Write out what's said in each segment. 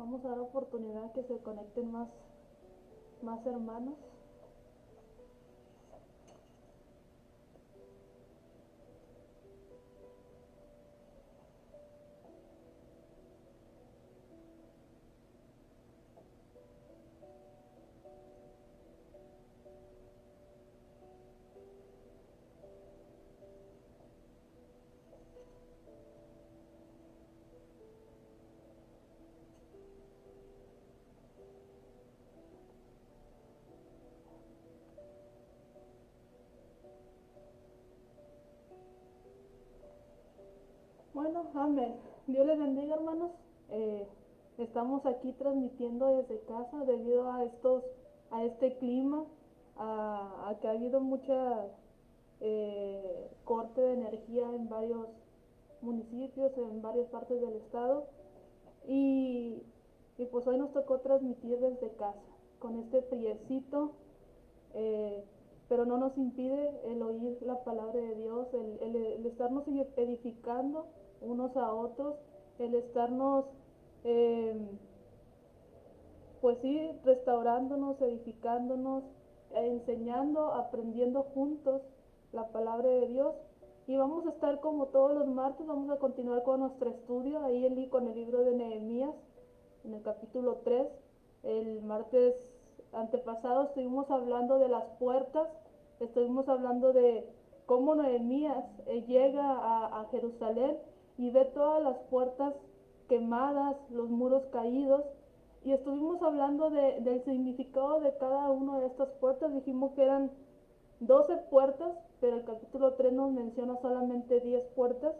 Vamos a dar oportunidad que se conecten más hermanos. Bueno, amén. Dios les bendiga, hermanos. Estamos aquí transmitiendo desde casa debido a este clima, a que ha habido mucha corte de energía en varios municipios, en varias partes del estado. Y, y pues hoy nos tocó transmitir desde casa, con este friecito, eh, pero no nos impide el oír la palabra de Dios, el estarnos edificando unos a otros, el estarnos, eh, pues sí, restaurándonos, edificándonos, enseñando, aprendiendo juntos la palabra de Dios. Y vamos a estar como todos los martes, vamos a continuar con nuestro estudio ahí con el libro de Nehemías, en el capítulo 3. El martes antepasado estuvimos hablando de las puertas, estuvimos hablando de cómo Nehemías llega a Jerusalén y ve todas las puertas quemadas, los muros caídos, y estuvimos hablando del significado de cada una de estas puertas. Dijimos que eran 12 puertas, pero el capítulo 3 nos menciona solamente 10 puertas,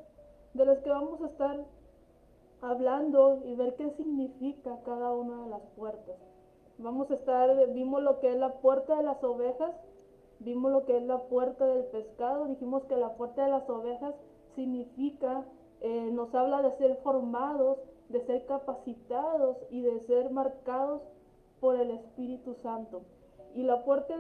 de las que vamos a estar hablando y ver qué significa cada una de las puertas. Vimos lo que es la puerta de las ovejas, vimos lo que es la puerta del pescado. Dijimos que la puerta de las ovejas significa, nos habla de ser formados, de ser capacitados y de ser marcados por el Espíritu Santo. Y la puerta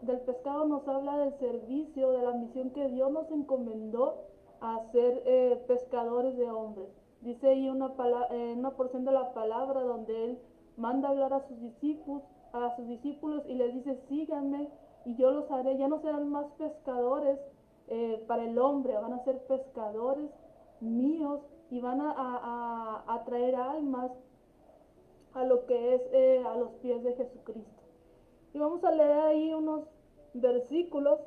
del pescado nos habla del servicio, de la misión que Dios nos encomendó a ser pescadores de hombres. Dice ahí una porción de la palabra donde Él manda hablar a sus discípulos y les dice: síganme y yo los haré. Ya no serán más pescadores para el hombre, van a ser pescadores míos y van a traer almas a lo que es a los pies de Jesucristo. Y vamos a leer ahí unos versículos.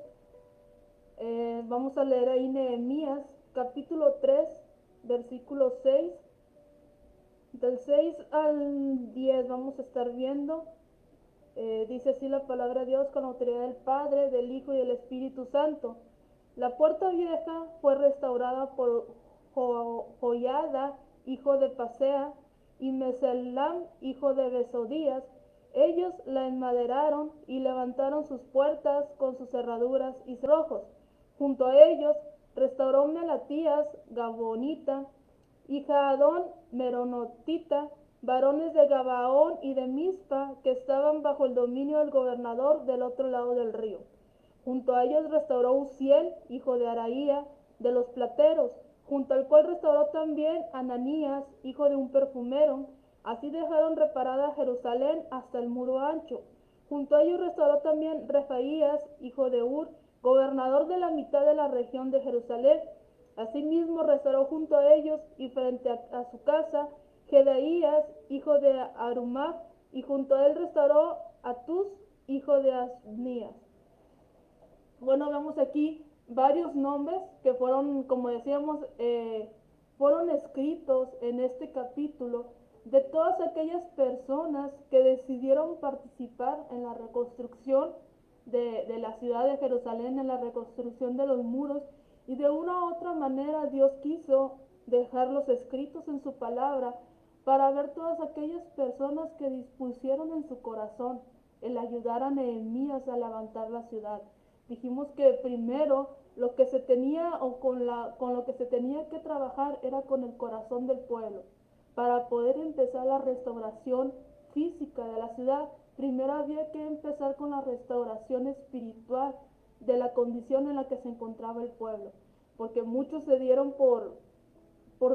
Vamos a leer ahí Nehemías capítulo 3, versículo 6. Del 6 al 10 vamos a estar viendo. Dice así la palabra de Dios: con la autoridad del Padre, del Hijo y del Espíritu Santo. La puerta vieja fue restaurada por Joiada, hijo de Pasea, y Meselam, hijo de Besodías. Ellos la enmaderaron y levantaron sus puertas con sus cerraduras y cerrojos. Junto a ellos restauró Melatías, Gabonita, y Jaadón, Meronotita, varones de Gabaón y de Mizpa, que estaban bajo el dominio del gobernador del otro lado del río. Junto a ellos restauró Uziel, hijo de Araía, de los plateros, junto al cual restauró también Ananías, hijo de un perfumero. Así dejaron reparada Jerusalén hasta el muro ancho. Junto a ellos restauró también Refaías, hijo de Ur, gobernador de la mitad de la región de Jerusalén. Asimismo restauró junto a ellos y frente a su casa Gedaías, hijo de Arumaf, y junto a él restauró a Tus, hijo de Asnías. Bueno, vemos aquí varios nombres que fueron, como decíamos, fueron escritos en este capítulo de todas aquellas personas que decidieron participar en la reconstrucción de la ciudad de Jerusalén, en la reconstrucción de los muros, y de una u otra manera Dios quiso dejarlos escritos en su palabra para ver todas aquellas personas que dispusieron en su corazón el ayudar a Nehemías a levantar la ciudad. Dijimos que primero lo que se tenía o con lo que se tenía que trabajar era con el corazón del pueblo. Para poder empezar la restauración física de la ciudad, primero había que empezar con la restauración espiritual de la condición en la que se encontraba el pueblo, porque muchos se dieron por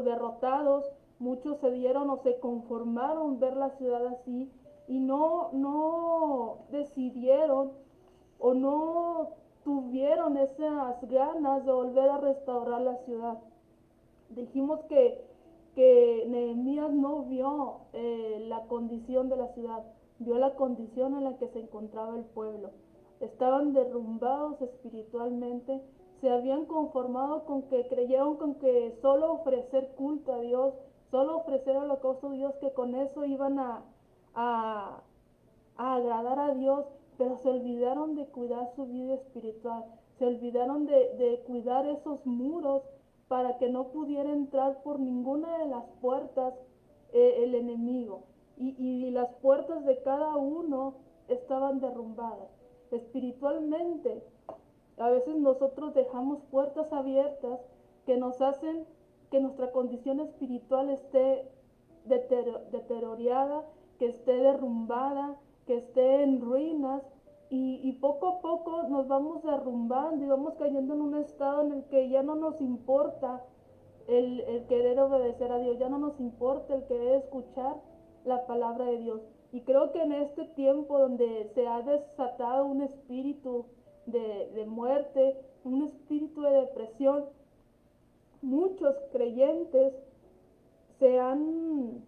derrotados, muchos se dieron o se conformaron ver la ciudad así y no decidieron o no tuvieron esas ganas de volver a restaurar la ciudad. Dijimos que Nehemías no vio la condición de la ciudad, vio la condición en la que se encontraba el pueblo. Estaban derrumbados espiritualmente, se habían conformado con que creyeron con que solo ofrecer culto a Dios, solo ofrecer holocausto a Dios, que con eso iban a, a agradar a Dios, pero se olvidaron de cuidar su vida espiritual, se olvidaron de cuidar esos muros para que no pudiera entrar por ninguna de las puertas el enemigo. Y las puertas de cada uno estaban derrumbadas. Espiritualmente, a veces nosotros dejamos puertas abiertas que nos hacen que nuestra condición espiritual esté deteriorada, que esté derrumbada, que esté en ruinas, y poco a poco nos vamos derrumbando y vamos cayendo en un estado en el que ya no nos importa el querer obedecer a Dios, ya no nos importa el querer escuchar la palabra de Dios. Y creo que en este tiempo donde se ha desatado un espíritu de muerte, un espíritu de depresión, muchos creyentes se han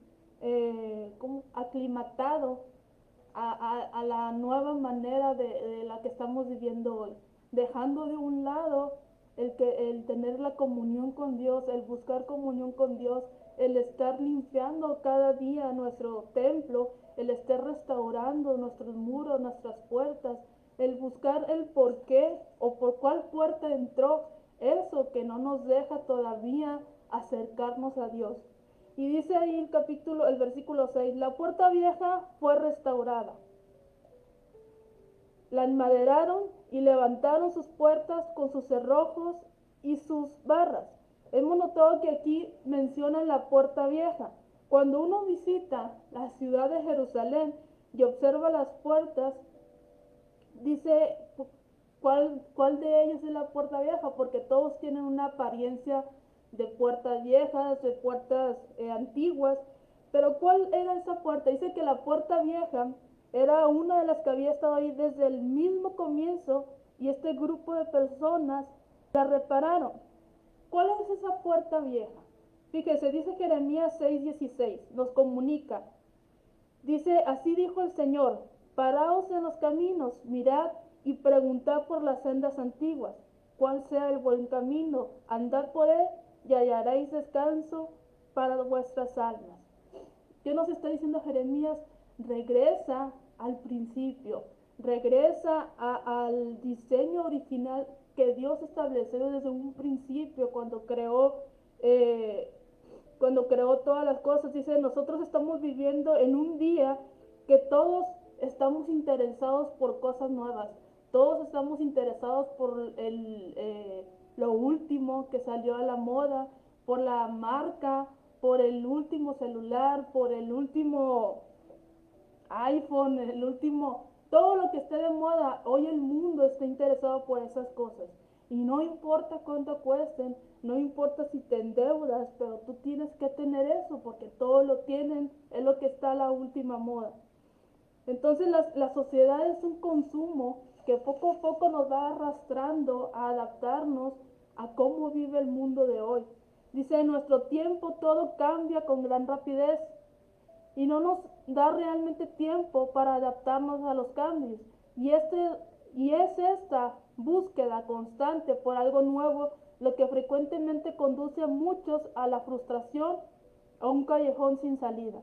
aclimatado a la nueva manera de la que estamos viviendo hoy, dejando de un lado el tener la comunión con Dios, el buscar comunión con Dios, el estar limpiando cada día nuestro templo, el estar restaurando nuestros muros, nuestras puertas, el buscar el por qué o por cuál puerta entró eso que no nos deja todavía acercarnos a Dios. Y dice ahí el versículo 6, la puerta vieja fue restaurada. La enmaderaron y levantaron sus puertas con sus cerrojos y sus barras. Hemos notado que aquí mencionan la puerta vieja. Cuando uno visita la ciudad de Jerusalén y observa las puertas, dice cuál de ellas es la puerta vieja, porque todos tienen una apariencia de puertas viejas, de puertas antiguas, pero ¿cuál era esa puerta? Dice que la puerta vieja era una de las que había estado ahí desde el mismo comienzo y este grupo de personas la repararon. ¿Cuál es esa puerta vieja? Fíjese, dice Jeremías 6:16, nos comunica. Dice, así dijo el Señor, paraos en los caminos, mirad y preguntad por las sendas antiguas, cuál sea el buen camino, andad por él y hallaréis descanso para vuestras almas. ¿Qué nos está diciendo Jeremías? Regresa al principio, regresa al diseño original que Dios estableció desde un principio cuando creó todas las cosas. Dice, nosotros estamos viviendo en un día que todos estamos interesados por cosas nuevas, todos estamos interesados por lo último que salió a la moda, por la marca, por el último celular, por el último iPhone, el último, todo lo que esté de moda. Hoy el mundo está interesado por esas cosas. Y no importa cuánto cuesten, no importa si te endeudas, pero tú tienes que tener eso porque todos lo tienen, es lo que está a la última moda. Entonces la sociedad es un consumo que poco a poco nos va arrastrando a adaptarnos a cómo vive el mundo de hoy. Dice, en nuestro tiempo todo cambia con gran rapidez y no nos da realmente tiempo para adaptarnos a los cambios. Y es esta búsqueda constante por algo nuevo lo que frecuentemente conduce a muchos a la frustración, a un callejón sin salida.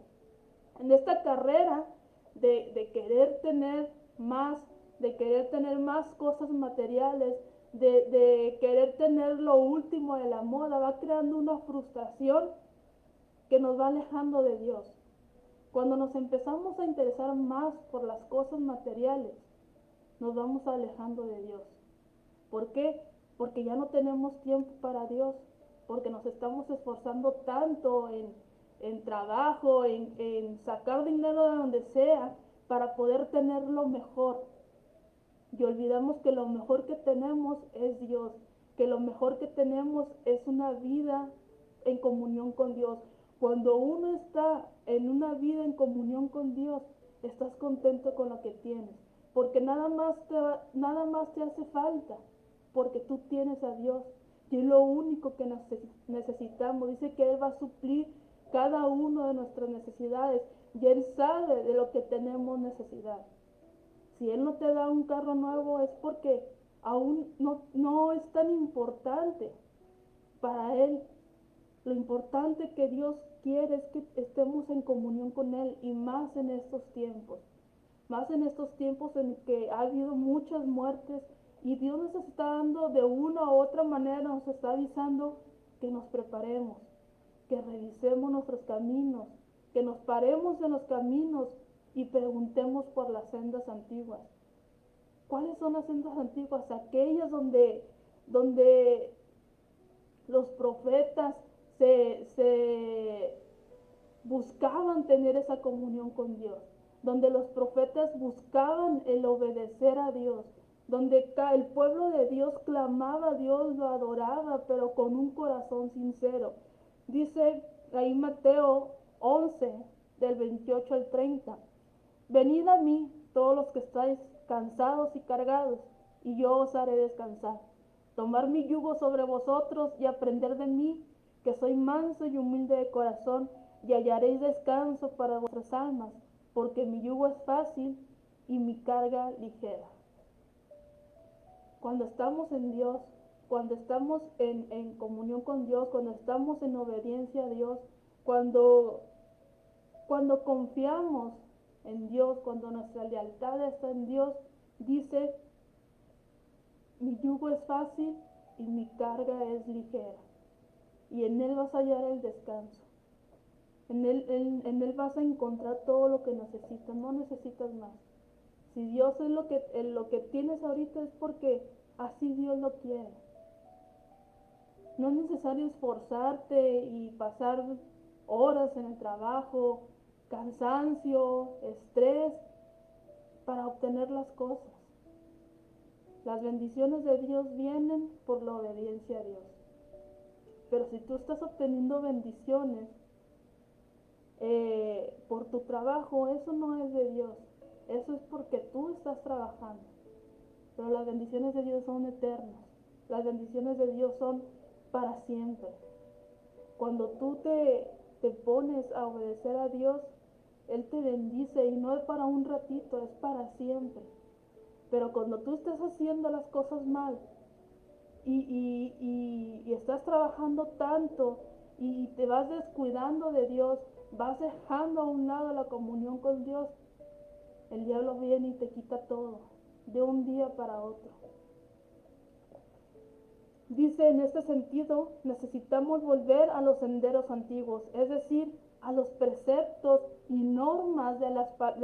En esta carrera de querer tener más, de querer tener más cosas materiales, de querer tener lo último de la moda, va creando una frustración que nos va alejando de Dios. Cuando nos empezamos a interesar más por las cosas materiales, nos vamos alejando de Dios. ¿Por qué? Porque ya no tenemos tiempo para Dios, porque nos estamos esforzando tanto en trabajo, en sacar dinero de donde sea, para poder tener lo mejor. Y olvidamos que lo mejor que tenemos es Dios, que lo mejor que tenemos es una vida en comunión con Dios. Cuando uno está en una vida en comunión con Dios, estás contento con lo que tienes, porque nada más te hace falta, porque tú tienes a Dios, y es lo único que necesitamos. Dice que Él va a suplir cada una de nuestras necesidades, y Él sabe de lo que tenemos necesidad. Si Él no te da un carro nuevo es porque aún no es tan importante para Él. Lo importante que Dios quiere es que estemos en comunión con Él, y más en estos tiempos. Más en estos tiempos en que ha habido muchas muertes, y Dios nos está dando de una u otra manera, nos está avisando que nos preparemos, que revisemos nuestros caminos, que nos paremos en los caminos y preguntemos por las sendas antiguas. ¿Cuáles son las sendas antiguas? Aquellas donde los profetas se buscaban tener esa comunión con Dios, donde los profetas buscaban el obedecer a Dios, donde el pueblo de Dios clamaba a Dios, lo adoraba, pero con un corazón sincero. Dice ahí Mateo 11, del 28 al 30, venid a mí todos los que estáis cansados y cargados, y yo os haré descansar. Tomar mi yugo sobre vosotros y aprender de mí, que soy manso y humilde de corazón, y hallaréis descanso para vuestras almas, porque mi yugo es fácil y mi carga ligera. Cuando estamos en Dios, cuando estamos en comunión con Dios, cuando estamos en obediencia a Dios, cuando confiamos en Dios, cuando nuestra lealtad está en Dios, dice, mi yugo es fácil y mi carga es ligera. Y en Él vas a hallar el descanso. En él vas a encontrar todo lo que necesitas, no necesitas más. Si Dios es lo que tienes ahorita, es porque así Dios lo quiere. No es necesario esforzarte y pasar horas en el trabajo, cansancio, estrés, para obtener las cosas. Las bendiciones de Dios vienen por la obediencia a Dios. Pero si tú estás obteniendo bendiciones por tu trabajo, eso no es de Dios. Eso es porque tú estás trabajando. Pero las bendiciones de Dios son eternas. Las bendiciones de Dios son para siempre. Cuando tú te pones a obedecer a Dios, Él te bendice, y no es para un ratito, es para siempre. Pero cuando tú estás haciendo las cosas mal y estás trabajando tanto y te vas descuidando de Dios, vas dejando a un lado la comunión con Dios, el diablo viene y te quita todo, de un día para otro. Dice, en este sentido, necesitamos volver a los senderos antiguos, es decir, a los preceptos y normas de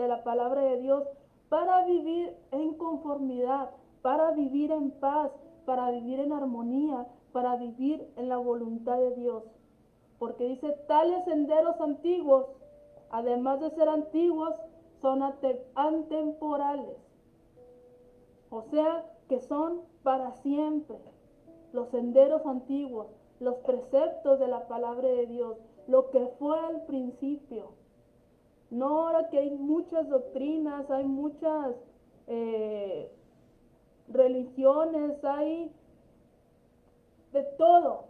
la palabra de Dios, para vivir en conformidad, para vivir en paz, para vivir en armonía, para vivir en la voluntad de Dios. Porque dice, tales senderos antiguos, además de ser antiguos, son atemporales. O sea, que son para siempre. Los senderos antiguos, los preceptos de la palabra de Dios, lo que fue al principio. No ahora que hay muchas doctrinas, hay muchas religiones, hay de todo,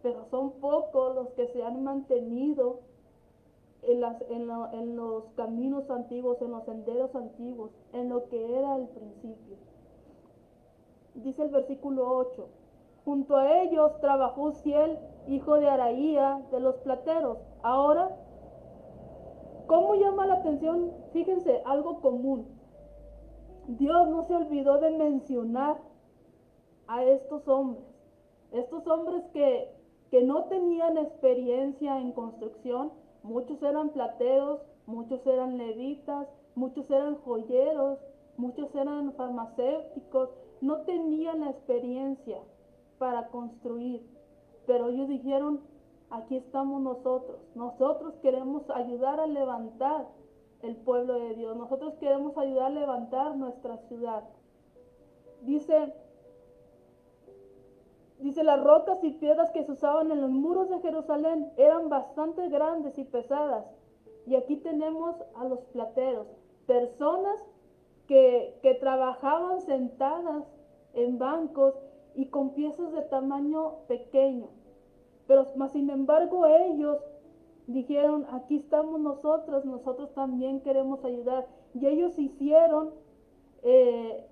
pero son pocos los que se han mantenido en los caminos antiguos, en los senderos antiguos, en lo que era al principio. Dice el versículo 8, junto a ellos trabajó Uziel, hijo de Araía, de los plateros. Ahora, ¿cómo llama la atención? Fíjense, algo común. Dios no se olvidó de mencionar a estos hombres que no tenían experiencia en construcción. Muchos eran plateros, muchos eran levitas, muchos eran joyeros, muchos eran farmacéuticos, no tenían la experiencia para construir, pero ellos dijeron, aquí estamos nosotros queremos ayudar a levantar el pueblo de Dios, nosotros queremos ayudar a levantar nuestra ciudad. Dice Dice, las rocas y piedras que se usaban en los muros de Jerusalén eran bastante grandes y pesadas. Y aquí tenemos a los plateros, personas que trabajaban sentadas en bancos y con piezas de tamaño pequeño. Pero más sin embargo ellos dijeron, aquí estamos nosotros también queremos ayudar. Y ellos hicieron eh,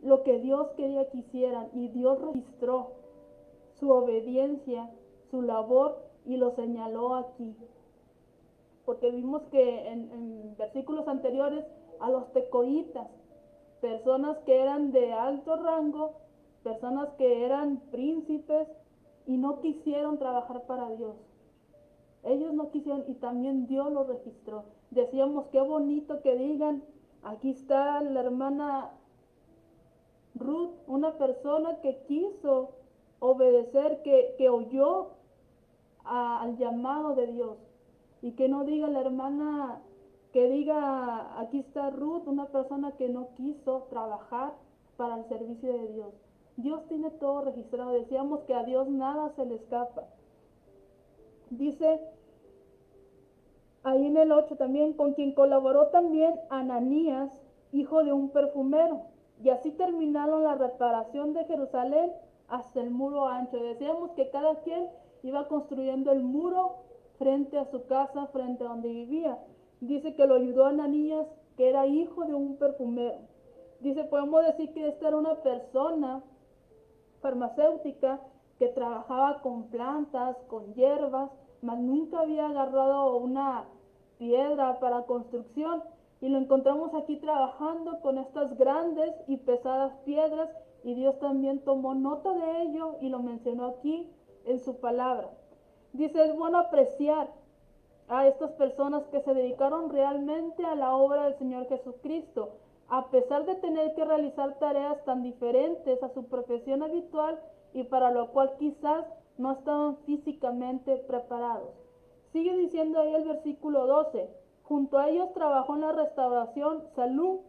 lo que Dios quería que hicieran, y Dios registró su obediencia, su labor, y lo señaló aquí. Porque vimos que en versículos anteriores a los tecoitas, personas que eran de alto rango, personas que eran príncipes y no quisieron trabajar para Dios. Ellos no quisieron, y también Dios lo registró. Decíamos, qué bonito que digan, aquí está la hermana Ruth, una persona que quiso obedecer, que oyó al llamado de Dios. Y que no diga la hermana, que diga, aquí está Ruth, una persona que no quiso trabajar para el servicio de Dios. Dios tiene todo registrado. Decíamos que a Dios nada se le escapa. Dice ahí en el 8 también, con quien colaboró también Ananías, hijo de un perfumero. Y así terminaron la reparación de Jerusalén hasta el muro ancho. Decíamos que cada quien iba construyendo el muro frente a su casa, frente a donde vivía. Dice que lo ayudó Ananías, que era hijo de un perfumero. Dice, podemos decir que esta era una persona farmacéutica que trabajaba con plantas, con hierbas, mas nunca había agarrado una piedra para construcción, y lo encontramos aquí trabajando con estas grandes y pesadas piedras, y Dios también tomó nota de ello y lo mencionó aquí en su palabra. Dice, es bueno apreciar a estas personas que se dedicaron realmente a la obra del Señor Jesucristo, a pesar de tener que realizar tareas tan diferentes a su profesión habitual, y para lo cual quizás no estaban físicamente preparados. Sigue diciendo ahí el versículo 12, junto a ellos trabajó en la restauración Salum,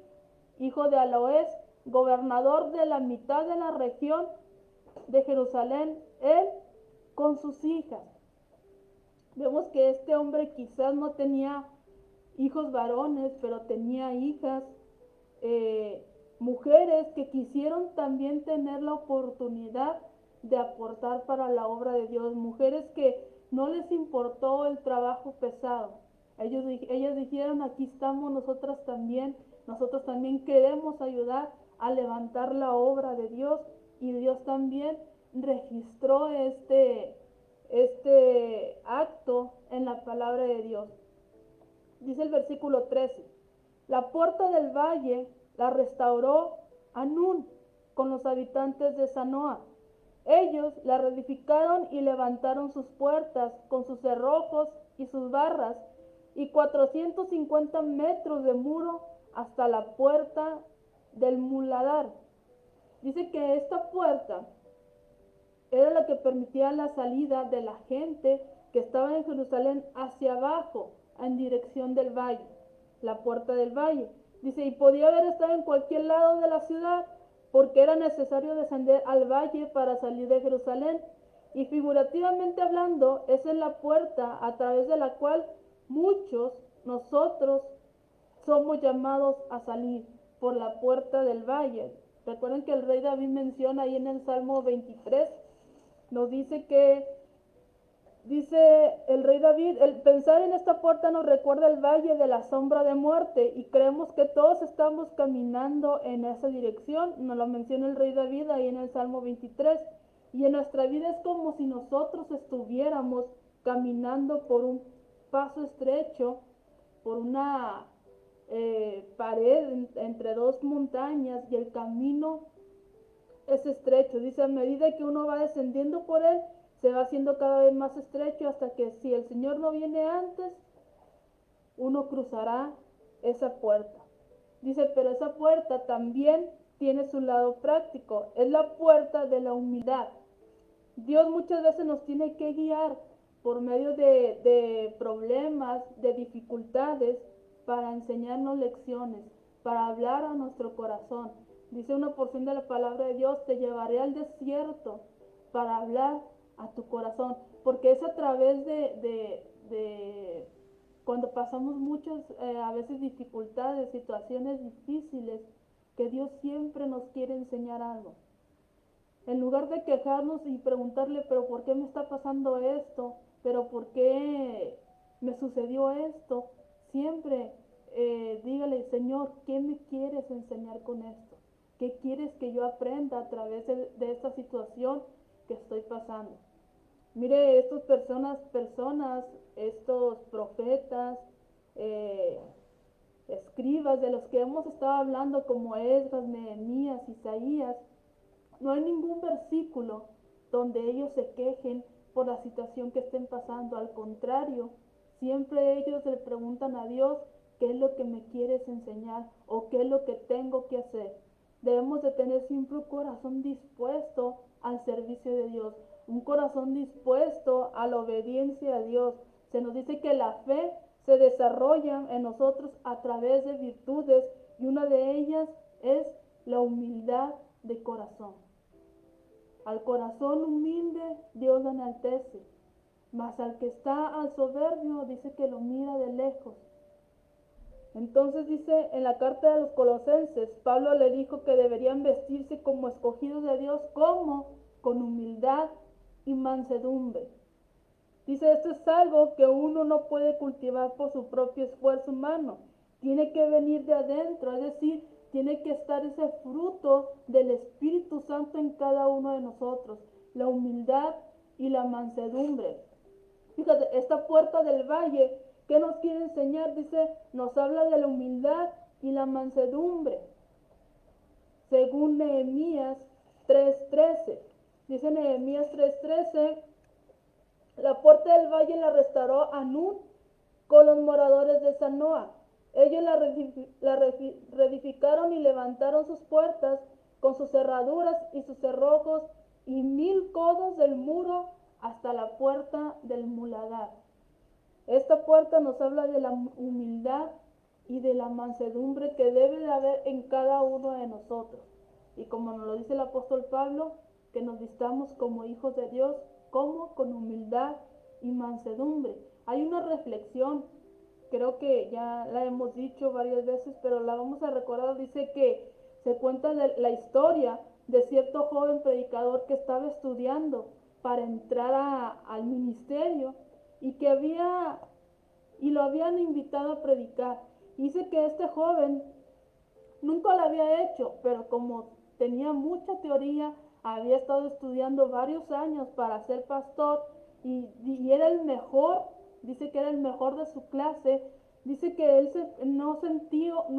hijo de Aloes, gobernador de la mitad de la región de Jerusalén, él con sus hijas. Vemos que este hombre quizás no tenía hijos varones, pero tenía hijas, mujeres que quisieron también tener la oportunidad de aportar para la obra de Dios, mujeres que no les importó el trabajo pesado. Ellas dijeron, aquí estamos nosotros también queremos ayudar a levantar la obra de Dios, y Dios también registró este acto en la palabra de Dios. Dice el versículo 13, la puerta del valle la restauró Anún con los habitantes de Zanoa. Ellos la reedificaron y levantaron sus puertas con sus cerrojos y sus barras, y 450 metros de muro hasta la puerta del muladar. Dice que esta puerta era la que permitía la salida de la gente que estaba en Jerusalén hacia abajo, en dirección del valle, la puerta del valle. Dice, y podía haber estado en cualquier lado de la ciudad, porque era necesario descender al valle para salir de Jerusalén. Y figurativamente hablando, esa es la puerta a través de la cual muchos, nosotros, somos llamados a salir, por la puerta del valle. Recuerden que el rey David menciona ahí en el Salmo 23, nos dice que, dice el rey David, el pensar en esta puerta nos recuerda el valle de la sombra de muerte, y creemos que todos estamos caminando en esa dirección. Nos lo menciona el rey David ahí en el Salmo 23, y en nuestra vida es como si nosotros estuviéramos caminando por un paso estrecho, por una pared entre dos montañas, y el camino es estrecho. Dice, a medida que uno va descendiendo por él, se va haciendo cada vez más estrecho, hasta que si el Señor no viene antes, uno cruzará esa puerta. Dice, pero esa puerta también tiene su lado práctico, es la puerta de la humildad. Dios muchas veces nos tiene que guiar por medio de problemas, de dificultades, para enseñarnos lecciones, para hablar a nuestro corazón. Dice una porción de la palabra de Dios, te llevaré al desierto para hablar a tu corazón, porque es a través de cuando pasamos muchas a veces dificultades, situaciones difíciles, que Dios siempre nos quiere enseñar algo. En lugar de quejarnos y preguntarle, pero ¿por qué me está pasando esto? ¿Pero por qué me sucedió esto? Siempre dígale, Señor, ¿qué me quieres enseñar con esto? ¿Qué quieres que yo aprenda a través de esta situación que estoy pasando? Mire, estas personas, estos profetas, eh, escribas de los que hemos estado hablando como Esdras, Nehemías, Isaías, no hay ningún versículo donde ellos se quejen por la situación que estén pasando. Al contrario, siempre ellos le preguntan a Dios qué es lo que me quieres enseñar o qué es lo que tengo que hacer. Debemos de tener siempre un corazón dispuesto al servicio de Dios, un corazón dispuesto a la obediencia a Dios. Se nos dice que la fe se desarrolla en nosotros a través de virtudes y una de ellas es la humildad de corazón. Al corazón humilde Dios lo enaltece, mas al que está al soberbio dice que lo mira de lejos. Entonces dice en la carta de los Colosenses, Pablo le dijo que deberían vestirse como escogidos de Dios, como con humildad y mansedumbre. Dice, esto es algo que uno no puede cultivar por su propio esfuerzo humano. Tiene que venir de adentro, es decir, tiene que estar ese fruto del Espíritu Santo en cada uno de nosotros, la humildad y la mansedumbre. Fíjate, esta puerta del valle, ¿qué nos quiere enseñar? Dice, nos habla de la humildad y la mansedumbre. Según Nehemías 3:13. Dice Nehemías 3:13, la puerta del valle la restauró Anún con los moradores de Zanoa. Ellos la reedificaron y levantaron sus puertas con sus cerraduras y sus cerrojos y 1000 codos del muro hasta la puerta del muladar. Esta puerta nos habla de la humildad y de la mansedumbre que debe de haber en cada uno de nosotros. Y como nos lo dice el apóstol Pablo, que nos vistamos como hijos de Dios, como con humildad y mansedumbre. Hay una reflexión, creo que ya la hemos dicho varias veces, pero la vamos a recordar. Dice que se cuenta de la historia de cierto joven predicador que estaba estudiando para entrar al ministerio y que lo habían invitado a predicar. Dice que este joven nunca lo había hecho, pero como tenía mucha teoría, había estado estudiando varios años para ser pastor y era el mejor, dice que era el mejor de su clase. Dice que él no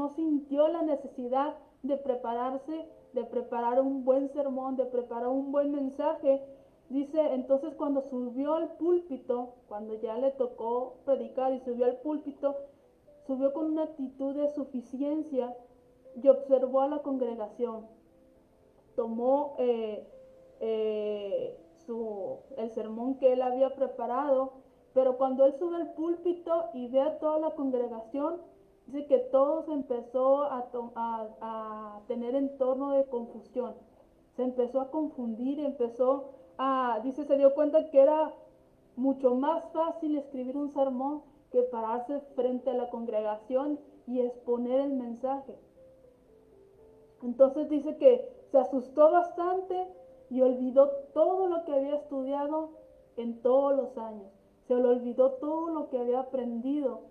sintió la necesidad de prepararse, de preparar un buen sermón, de preparar un buen mensaje. Dice, entonces cuando subió al púlpito, cuando ya le tocó predicar y subió al púlpito, subió con una actitud de suficiencia y observó a la congregación. Tomó el sermón que él había preparado, pero cuando él sube al púlpito y ve a toda la congregación, dice que todo se empezó a tener entorno de confusión. Se empezó a confundir, dice, se dio cuenta que era mucho más fácil escribir un sermón que pararse frente a la congregación y exponer el mensaje. Entonces dice que se asustó bastante y olvidó todo lo que había estudiado en todos los años. Se le olvidó todo lo que había aprendido.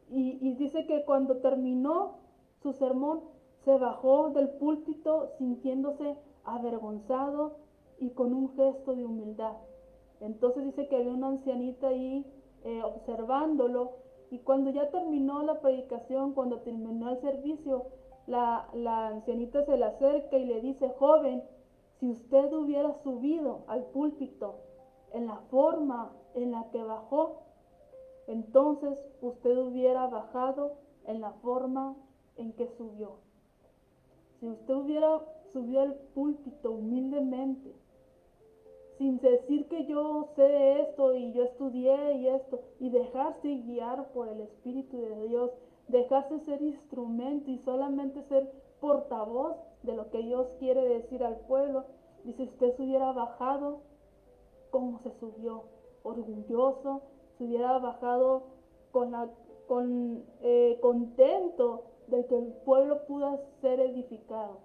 Y dice que cuando terminó su sermón, se bajó del púlpito sintiéndose avergonzado y con un gesto de humildad. Entonces dice que había una ancianita ahí observándolo, y cuando ya terminó la predicación, cuando terminó el servicio, la ancianita se le acerca y le dice, joven, si usted hubiera subido al púlpito en la forma en la que bajó, entonces usted hubiera bajado en la forma en que subió. Si usted hubiera subido al púlpito humildemente, sin decir que yo sé esto y yo estudié y esto, y dejarse guiar por el Espíritu de Dios, dejarse ser instrumento y solamente ser portavoz de lo que Dios quiere decir al pueblo. Dice, usted se hubiera bajado cómo se subió, orgulloso, se hubiera bajado contento de que el pueblo pudo ser edificado.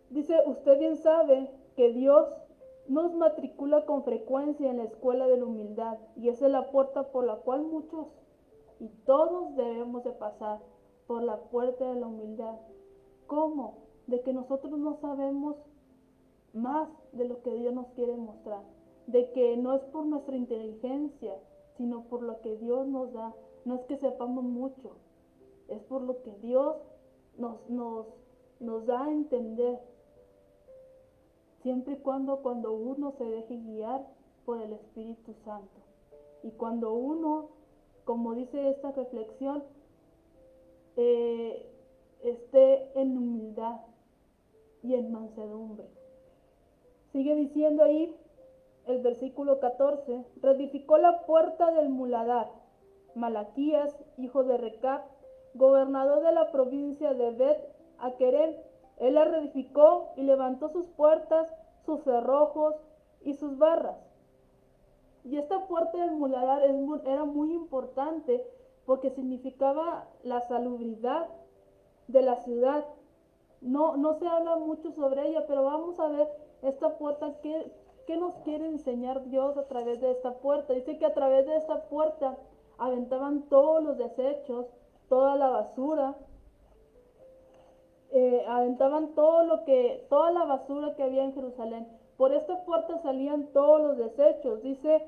Dice, usted bien sabe que Dios nos matricula con frecuencia en la escuela de la humildad, y esa es la puerta por la cual muchos y todos debemos de pasar, por la puerta de la humildad. ¿Cómo? De que nosotros no sabemos más de lo que Dios nos quiere mostrar, de que no es por nuestra inteligencia, sino por lo que Dios nos da. No es que sepamos mucho, es por lo que Dios nos da a entender, siempre y cuando uno se deje guiar por el Espíritu Santo. Y cuando uno, como dice esta reflexión, esté en humildad y en mansedumbre. Sigue diciendo ahí el versículo 14, reedificó la puerta del muladar. Malaquías, hijo de Recab, gobernador de la provincia de Bet-Aquerem, él la reedificó y levantó sus puertas, sus cerrojos y sus barras. Y esta puerta del muladar era muy importante porque significaba la salubridad de la ciudad. No se habla mucho sobre ella, pero vamos a ver esta puerta, ¿qué nos quiere enseñar Dios a través de esta puerta? Dice que a través de esta puerta aventaban todos los desechos, toda la basura, aventaban toda la basura que había en Jerusalén. Por esta puerta salían todos los desechos. Dice,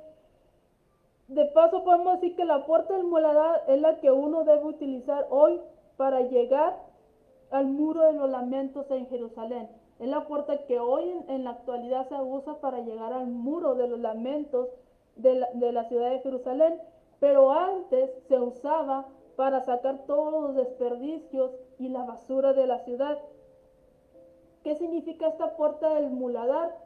de paso podemos decir que la puerta del muladar es la que uno debe utilizar hoy para llegar al muro de los lamentos en Jerusalén. Es la puerta que hoy en la actualidad se usa para llegar al muro de los lamentos de la ciudad de Jerusalén, pero antes se usaba para sacar todos los desperdicios y la basura de la ciudad. ¿Qué significa esta puerta del muladar?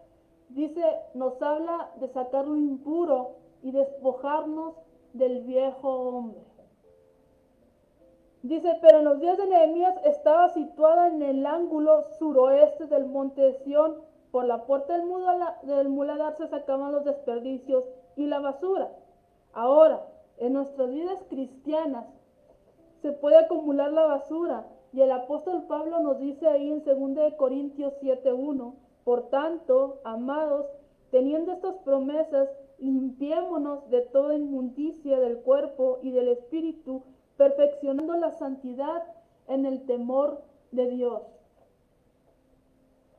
Dice, nos habla de sacar lo impuro y despojarnos del viejo hombre. Dice, pero en los días de Nehemías estaba situada en el ángulo suroeste del monte de Sión. Por la puerta del muladar se sacaban los desperdicios y la basura. Ahora, en nuestras vidas cristianas se puede acumular la basura. Y el apóstol Pablo nos dice ahí en 2 Corintios 7:1, por tanto, amados, teniendo estas promesas, limpiémonos de toda inmundicia del cuerpo y del espíritu, perfeccionando la santidad en el temor de Dios.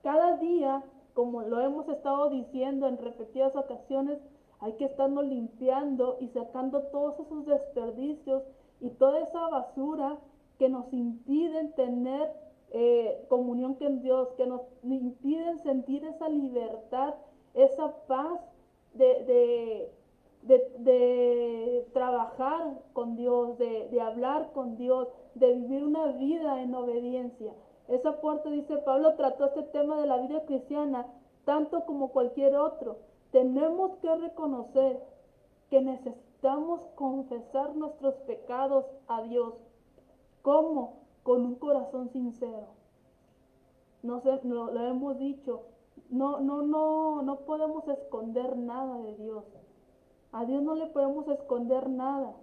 Cada día, como lo hemos estado diciendo en repetidas ocasiones, hay que estarnos limpiando y sacando todos esos desperdicios y toda esa basura que nos impiden tener comunión con Dios, que nos impiden sentir esa libertad, esa paz de trabajar con Dios, de hablar con Dios, de vivir una vida en obediencia. Esa puerta, dice Pablo, trató este tema de la vida cristiana tanto como cualquier otro. Tenemos que reconocer que necesitamos confesar nuestros pecados a Dios. ¿Cómo? Con un corazón sincero. Lo hemos dicho, no podemos esconder nada de Dios. A Dios no le podemos esconder nada.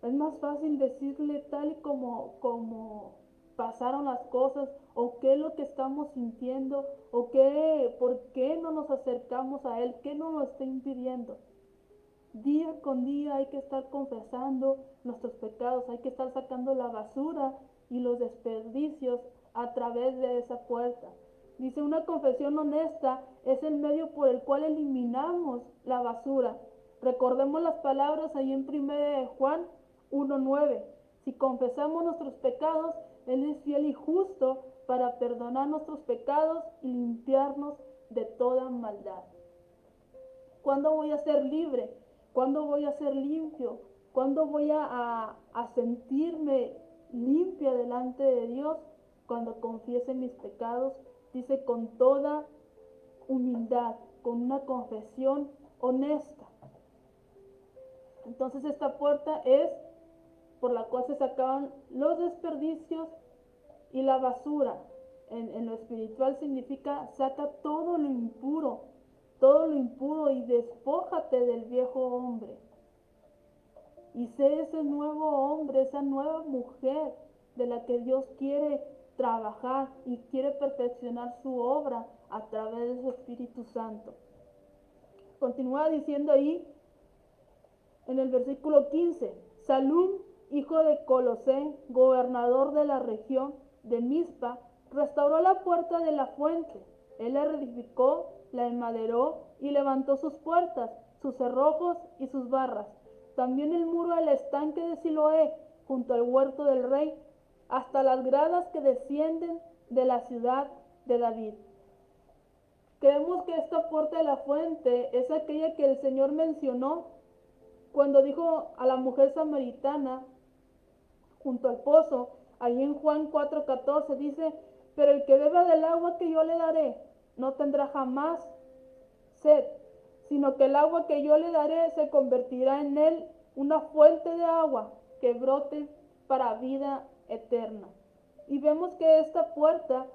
Es más fácil decirle tal y como pasaron las cosas, o qué es lo que estamos sintiendo, o por qué no nos acercamos a Él, qué nos lo está impidiendo. Día con día hay que estar confesando nuestros pecados, hay que estar sacando la basura y los desperdicios a través de esa puerta. Dice, una confesión honesta es el medio por el cual eliminamos la basura. Recordemos las palabras ahí en 1 Juan 1:9. Si confesamos nuestros pecados, Él es fiel y justo para perdonar nuestros pecados y limpiarnos de toda maldad. ¿Cuándo voy a ser libre? ¿Cuándo voy a ser limpio? ¿Cuándo voy a sentirme limpia delante de Dios? Cuando confiese mis pecados, dice, con toda humildad, con una confesión honesta. Entonces esta puerta es por la cual se sacaban los desperdicios y la basura. en lo espiritual significa saca todo lo impuro y despójate del viejo hombre. Y sé ese nuevo hombre, esa nueva mujer de la que Dios quiere trabajar y quiere perfeccionar su obra a través de su Espíritu Santo. Continúa diciendo ahí en el versículo 15, Salum, hijo de Colosé, gobernador de la región de Mizpa, restauró la puerta de la fuente. Él la reedificó, la enmaderó y levantó sus puertas, sus cerrojos y sus barras. También el muro del estanque de Siloé, junto al huerto del rey, hasta las gradas que descienden de la ciudad de David. Creemos que esta puerta de la fuente es aquella que el Señor mencionó cuando dijo a la mujer samaritana junto al pozo, ahí en Juan 4:14 dice, pero el que beba del agua que yo le daré no tendrá jamás sed, sino que el agua que yo le daré se convertirá en él una fuente de agua que brote para vida eterna. Y vemos que esta puerta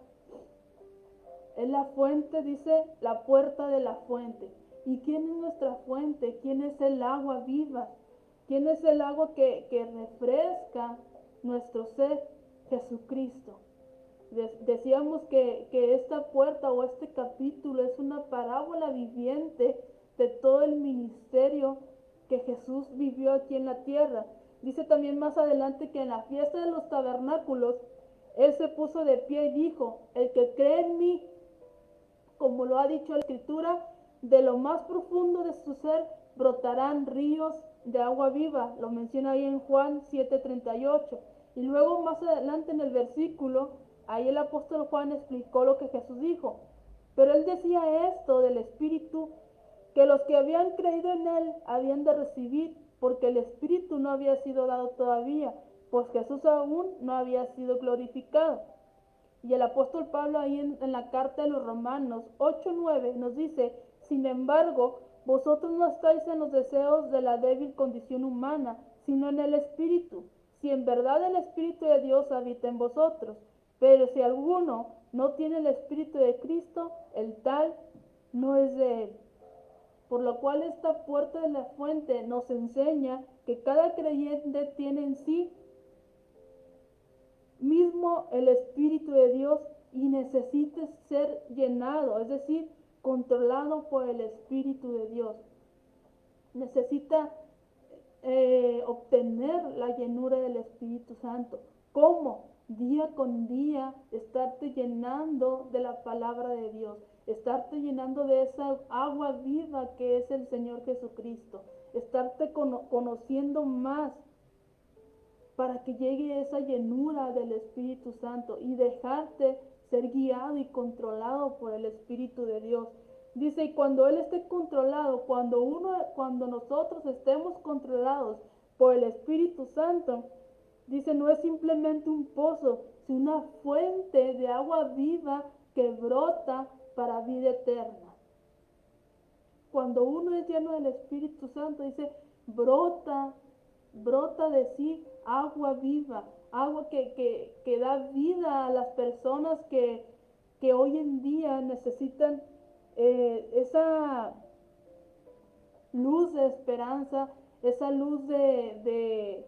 es la fuente, dice, la puerta de la fuente. ¿Y quién es nuestra fuente? ¿Quién es el agua viva? ¿Quién es el agua que refresca nuestro ser? Jesucristo. Decíamos que esta puerta o este capítulo es una parábola viviente de todo el ministerio que Jesús vivió aquí en la tierra. Dice también más adelante que en la fiesta de los tabernáculos, Él se puso de pie y dijo, el que cree en mí, como lo ha dicho la Escritura, de lo más profundo de su ser brotarán ríos de agua viva. Lo menciona ahí en Juan 7:38. Y luego más adelante en el versículo, ahí el apóstol Juan explicó lo que Jesús dijo. Pero él decía esto del Espíritu, que los que habían creído en él habían de recibir, porque el Espíritu no había sido dado todavía, pues Jesús aún no había sido glorificado. Y el apóstol Pablo ahí en la carta de los Romanos 8:9 nos dice, sin embargo, vosotros no estáis en los deseos de la débil condición humana, sino en el Espíritu, si en verdad el Espíritu de Dios habita en vosotros. Pero si alguno no tiene el Espíritu de Cristo, el tal no es de él. Por lo cual esta puerta de la fuente nos enseña que cada creyente tiene en sí mismo el Espíritu de Dios y necesita ser llenado, es decir, controlado por el Espíritu de Dios. Necesita obtener la llenura del Espíritu Santo. ¿Cómo? Día con día estarte llenando de la palabra de Dios, estarte llenando de esa agua viva que es el Señor Jesucristo, estarte conociendo más para que llegue esa llenura del Espíritu Santo y dejarte ser guiado y controlado por el Espíritu de Dios. Dice, y cuando Él esté controlado, cuando nosotros estemos controlados por el Espíritu Santo, dice, no es simplemente un pozo, sino una fuente de agua viva que brota para vida eterna. Cuando uno es lleno del Espíritu Santo, dice, brota de sí agua viva, agua que da vida a las personas que hoy en día necesitan esa luz de esperanza, esa luz de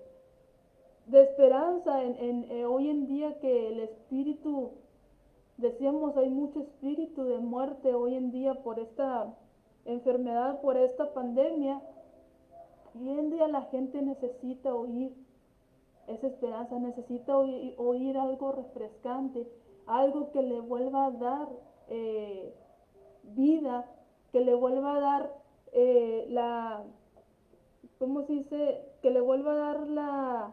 esperanza hoy en día que el espíritu, decíamos, hay mucho espíritu de muerte hoy en día por esta enfermedad, por esta pandemia. Y hoy en día la gente necesita oír esa esperanza, necesita oír algo refrescante, algo que le vuelva a dar vida, que le vuelva a dar ¿cómo se dice? Que le vuelva a dar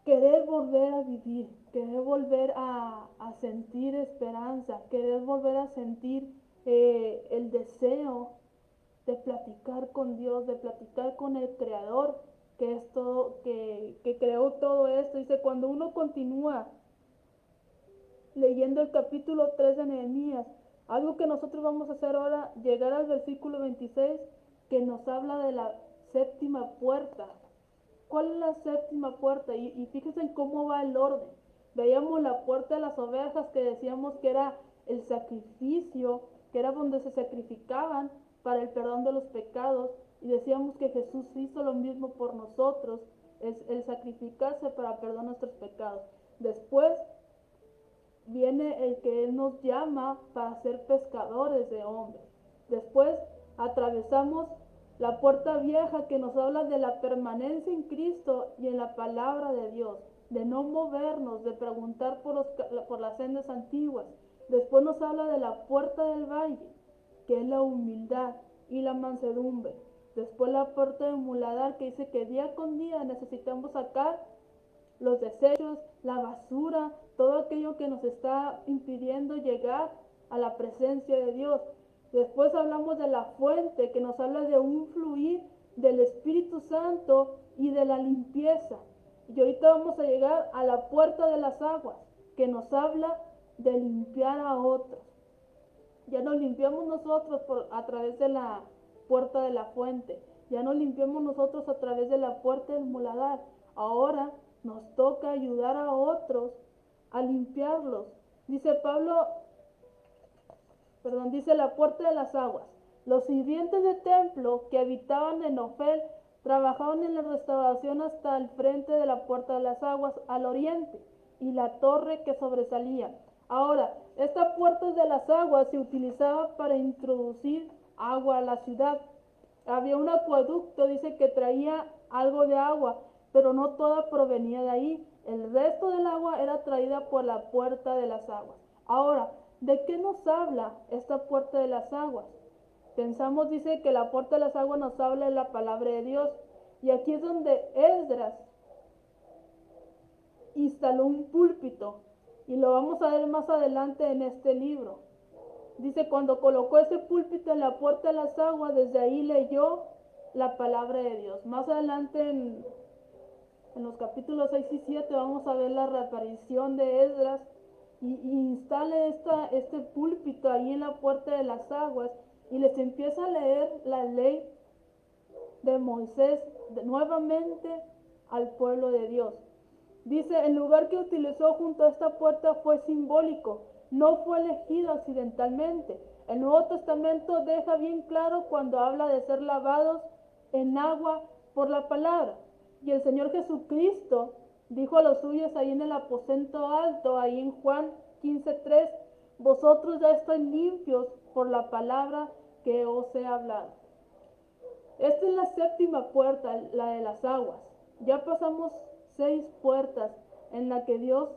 querer volver a vivir, querer volver a sentir esperanza, querer volver a sentir el deseo de platicar con Dios, de platicar con el Creador, que es todo, que creó todo esto. Dice, cuando uno continúa leyendo el capítulo 3 de Nehemías, algo que nosotros vamos a hacer ahora, llegar al versículo 26, que nos habla de la séptima puerta. ¿Cuál es la séptima puerta? Y fíjense en cómo va el orden. Veíamos la puerta de las ovejas, que decíamos que era el sacrificio, que era donde se sacrificaban para el perdón de los pecados, y decíamos que Jesús hizo lo mismo por nosotros, es el sacrificarse para perdonar nuestros pecados. Después viene el que Él nos llama para ser pescadores de hombres. Después atravesamos la puerta vieja, que nos habla de la permanencia en Cristo y en la palabra de Dios, de no movernos, de preguntar por las sendas antiguas. Después nos habla de la puerta del valle, que es la humildad y la mansedumbre. Después la puerta de muladar, que dice que día con día necesitamos sacar los desechos, la basura, todo aquello que nos está impidiendo llegar a la presencia de Dios. Después hablamos de la fuente, que nos habla de un fluir del Espíritu Santo y de la limpieza. Y ahorita vamos a llegar a la puerta de las aguas, que nos habla de limpiar a otros. Ya nos limpiamos nosotros a través de la puerta de la fuente. Ya nos limpiamos nosotros a través de la puerta del muladar. Ahora nos toca ayudar a otros a limpiarlos. Dice Pablo, dice la puerta de las aguas. Los sirvientes del templo que habitaban en Ofel trabajaban en la restauración hasta el frente de la puerta de las aguas al oriente y la torre que sobresalía. Ahora, esta puerta de las aguas se utilizaba para introducir agua a la ciudad. Había un acueducto, dice, que traía algo de agua, pero no toda provenía de ahí. El resto del agua era traída por la puerta de las aguas. Ahora, ¿de qué nos habla esta puerta de las aguas? Pensamos, dice, que la puerta de las aguas nos habla de la palabra de Dios. Y aquí es donde Esdras instaló un púlpito. Y lo vamos a ver más adelante en este libro. Dice, cuando colocó ese púlpito en la puerta de las aguas, desde ahí leyó la palabra de Dios. Más adelante en los capítulos 6 y 7 vamos a ver la reaparición de Esdras y instale este púlpito ahí en la puerta de las aguas y les empieza a leer la ley de Moisés nuevamente al pueblo de Dios. Dice, el lugar que utilizó junto a esta puerta fue simbólico, no fue elegido accidentalmente. El Nuevo Testamento deja bien claro cuando habla de ser lavados en agua por la palabra. Y el Señor Jesucristo dijo a los suyos ahí en el aposento alto, ahí en Juan 15:3, vosotros ya estáis limpios por la palabra que os he hablado. Esta es la séptima puerta, la de las aguas. Ya pasamos 6 puertas en la que Dios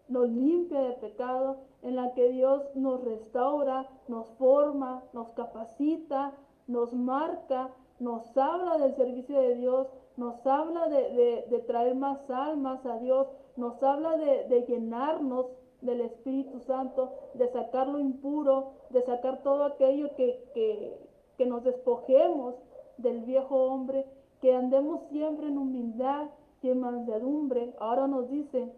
nos limpia de pecado, en la que Dios nos restaura, nos forma, nos capacita, nos marca, nos habla del servicio de Dios, nos habla de traer más almas a Dios, nos habla de llenarnos del Espíritu Santo, de sacar lo impuro, de sacar todo aquello que nos despojemos del viejo hombre, que andemos siempre en humildad y en mansedumbre. Ahora nos dice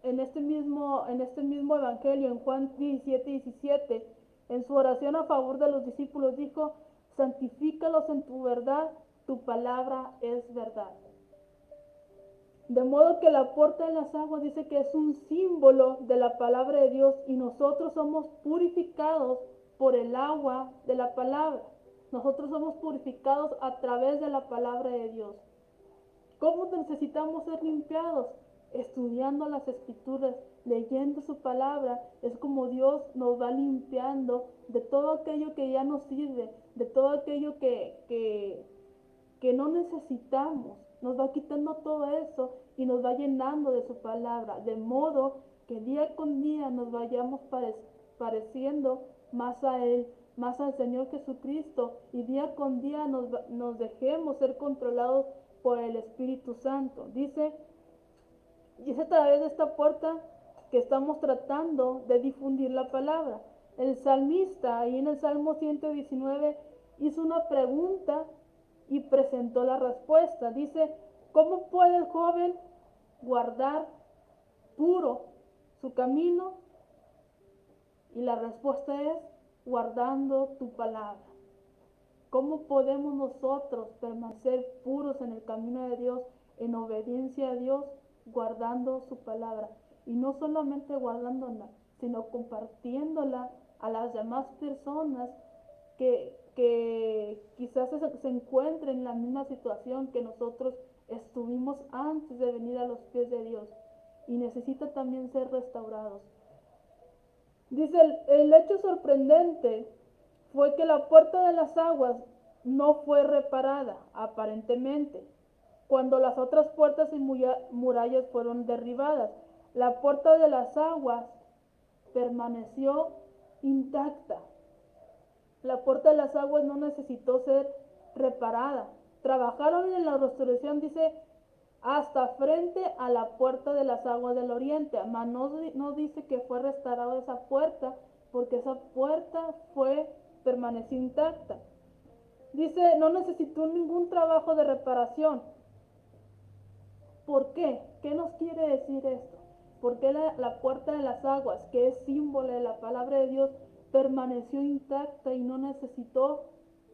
en este mismo evangelio, en Juan 17:17, en su oración a favor de los discípulos dijo, santifícalos en tu verdad, tu palabra es verdad. De modo que la puerta de las aguas dice que es un símbolo de la palabra de Dios y nosotros somos purificados por el agua de la palabra. Nosotros somos purificados a través de la palabra de Dios. ¿Cómo necesitamos ser limpiados? Estudiando las Escrituras, leyendo su palabra. Es como Dios nos va limpiando de todo aquello que ya nos sirve, de todo aquello que no necesitamos. Nos va quitando todo eso y nos va llenando de su palabra, de modo que día con día nos vayamos pareciendo más a Él, más al Señor Jesucristo, y día con día nos dejemos ser controlados por el Espíritu Santo. Dice, y es a través de esta puerta que estamos tratando de difundir la palabra. El salmista, ahí en el Salmo 119, hizo una pregunta y presentó la respuesta. Dice, ¿cómo puede el joven guardar puro su camino? Y la respuesta es, guardando tu palabra. ¿Cómo podemos nosotros permanecer puros en el camino de Dios? en obediencia a Dios, guardando su palabra. Y no solamente guardándola, sino compartiéndola a las demás personas que quizás se encuentren en la misma situación que nosotros estuvimos antes de venir a los pies de Dios y necesitan también ser restaurados. Dice, el hecho sorprendente fue que la puerta de las aguas no fue reparada, aparentemente, cuando las otras puertas y murallas fueron derribadas. La puerta de las aguas permaneció intacta. La puerta de las aguas no necesitó ser reparada. Trabajaron en la restauración, dice, hasta frente a la puerta de las aguas del oriente. Mas no dice que fue restaurada esa puerta, porque esa puerta permaneció intacta. Dice, no necesitó ningún trabajo de reparación. ¿Por qué? ¿Qué nos quiere decir esto? ¿Por qué la puerta de las aguas, que es símbolo de la palabra de Dios, permaneció intacta y no necesitó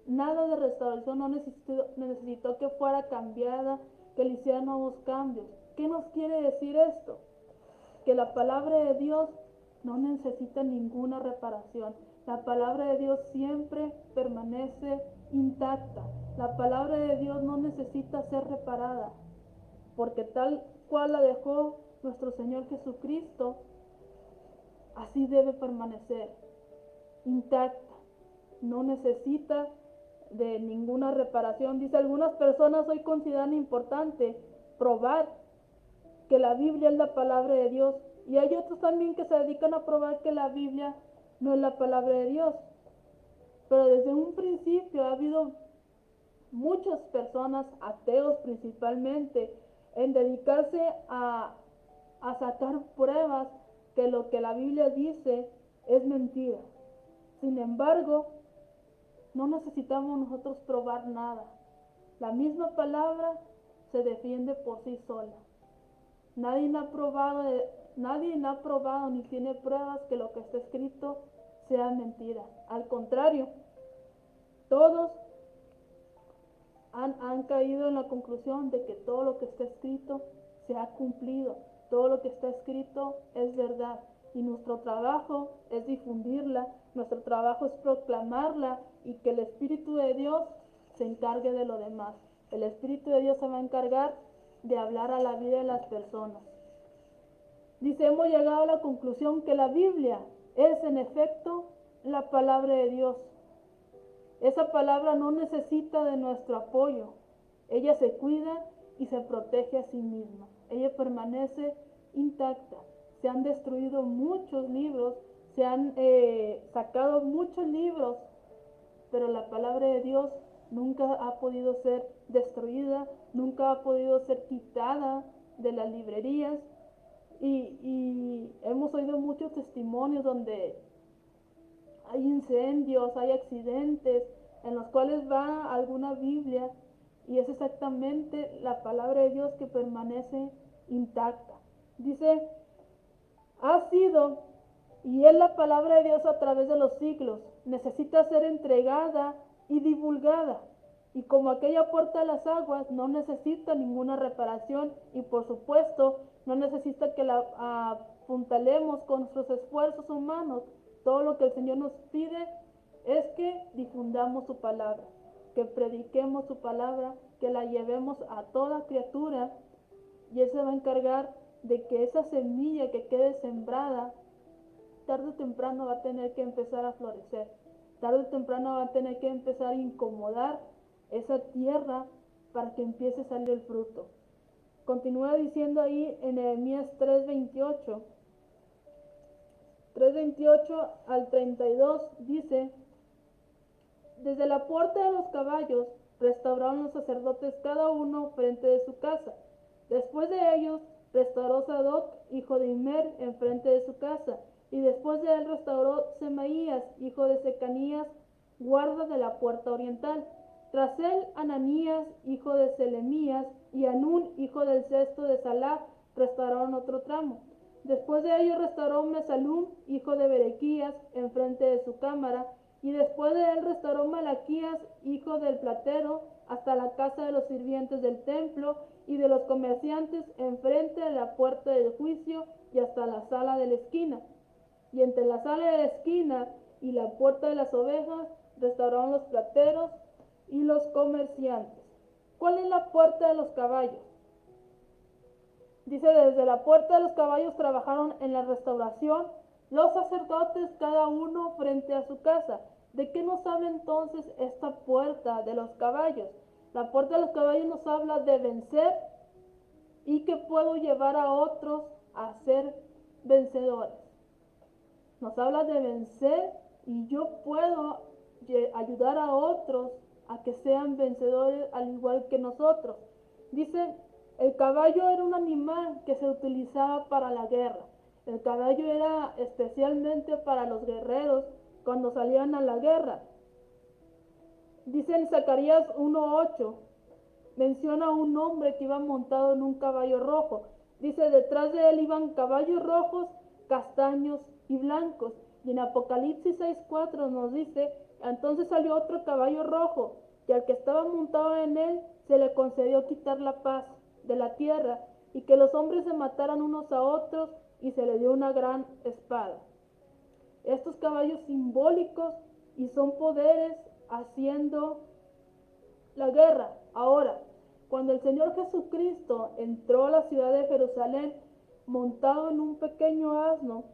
nada de restauración, no necesitó que fuera cambiada, que le hicieran nuevos cambios? ¿Qué nos quiere decir esto? Que la palabra de Dios no necesita ninguna reparación. La palabra de Dios siempre permanece intacta. La palabra de Dios no necesita ser reparada, porque tal cual la dejó nuestro Señor Jesucristo, así debe permanecer intacta. No necesita de ninguna reparación. Dice, algunas personas hoy consideran importante probar que la Biblia es la palabra de Dios, y hay otros también que se dedican a probar que la Biblia no es la palabra de Dios. Pero desde un principio ha habido muchas personas, ateos principalmente, en dedicarse a sacar pruebas que lo que la Biblia dice es mentira. Sin embargo, no necesitamos nosotros probar nada. La misma palabra se defiende por sí sola. Nadie ha probado ni tiene pruebas que lo que está escrito sea mentira. Al contrario, todos han caído en la conclusión de que todo lo que está escrito se ha cumplido. Todo lo que está escrito es verdad. Y nuestro trabajo es difundirla, nuestro trabajo es proclamarla, y que el Espíritu de Dios se encargue de lo demás. El Espíritu de Dios se va a encargar de hablar a la vida de las personas. Dice, hemos llegado a la conclusión que la Biblia es en efecto la palabra de Dios. Esa palabra no necesita de nuestro apoyo. Ella se cuida y se protege a sí misma. Ella permanece intacta. Se han destruido muchos libros, se han sacado muchos libros, pero la palabra de Dios nunca ha podido ser destruida, nunca ha podido ser quitada de las librerías. Y hemos oído muchos testimonios donde hay incendios, hay accidentes en los cuales va alguna Biblia, y es exactamente la palabra de Dios que permanece intacta. Dice, ha sido y es la palabra de Dios a través de los siglos. Necesita ser entregada y divulgada. Y como aquella puerta de las aguas no necesita ninguna reparación, y por supuesto no necesita que la apuntalemos con nuestros esfuerzos humanos. Todo lo que el Señor nos pide es que difundamos su palabra, que prediquemos su palabra, que la llevemos a toda criatura, y Él se va a encargar de que esa semilla que quede sembrada, tarde o temprano va a tener que empezar a florecer, tarde o temprano va a tener que empezar a incomodar esa tierra para que empiece a salir el fruto. Continúa diciendo ahí en Nehemías 3:28 al 32, dice, desde la puerta de los caballos restauraron los sacerdotes cada uno frente de su casa. Después de ellos restauró Sadoc, hijo de Immer, enfrente de su casa, y después de él restauró Semaías, hijo de Secanías, guarda de la puerta oriental. Tras él, Ananías, hijo de Selemías, y Anún, hijo del sexto de Salaf, restauraron otro tramo. Después de ello restauró Mesalum, hijo de Berequías, enfrente de su cámara, Y después de él restauró Malaquías, hijo del platero, hasta la casa de los sirvientes del templo y de los comerciantes enfrente de la puerta del juicio y hasta la sala de la esquina. Y entre la sala de la esquina y la puerta de las ovejas restauraron los plateros y los comerciantes. ¿Cuál es la puerta de los caballos? Dice, desde la puerta de los caballos trabajaron en la restauración los sacerdotes, cada uno frente a su casa. ¿De qué nos habla entonces esta puerta de los caballos? La puerta de los caballos nos habla de vencer y que puedo llevar a otros a ser vencedores. Nos habla de vencer y yo puedo ayudar a otros a que sean vencedores al igual que nosotros. Dice, el caballo era un animal que se utilizaba para la guerra. El caballo era especialmente para los guerreros cuando salían a la guerra. Dice en Zacarías 1:8, menciona a un hombre que iba montado en un caballo rojo. Dice, detrás de él iban caballos rojos, castaños y blancos. Y en Apocalipsis 6:4 nos dice, entonces salió otro caballo rojo, y al que estaba montado en él se le concedió quitar la paz de la tierra, y que los hombres se mataran unos a otros, y se le dio una gran espada. Estos caballos simbólicos y son poderes haciendo la guerra. Ahora, cuando el Señor Jesucristo entró a la ciudad de Jerusalén montado en un pequeño asno,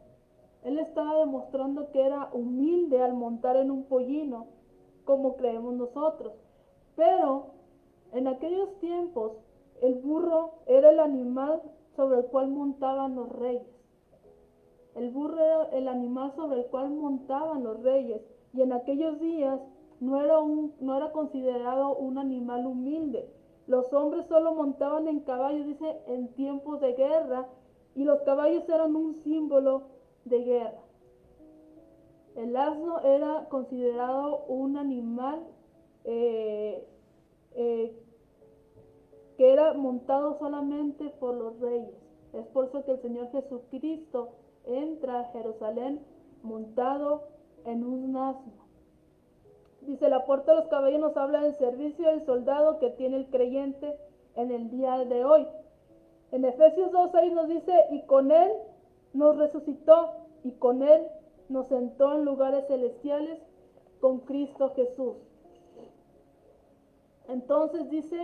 Él estaba demostrando que era humilde al montar en un pollino, como creemos nosotros. Pero en aquellos tiempos el burro era el animal sobre el cual montaban los reyes. El burro era el animal sobre el cual montaban los reyes, y en aquellos días no era considerado un animal humilde. Los hombres solo montaban en caballos, dice, en tiempos de guerra, y los caballos eran un símbolo de guerra. El asno era considerado un animal que era montado solamente por los reyes. Es por eso que el Señor Jesucristo entra a Jerusalén montado en un asno. Dice, la puerta de los caballos nos habla del servicio del soldado que tiene el creyente en el día de hoy. En Efesios 2:6 nos dice, y con él nos resucitó, y con él nos sentó en lugares celestiales con Cristo Jesús. Entonces dice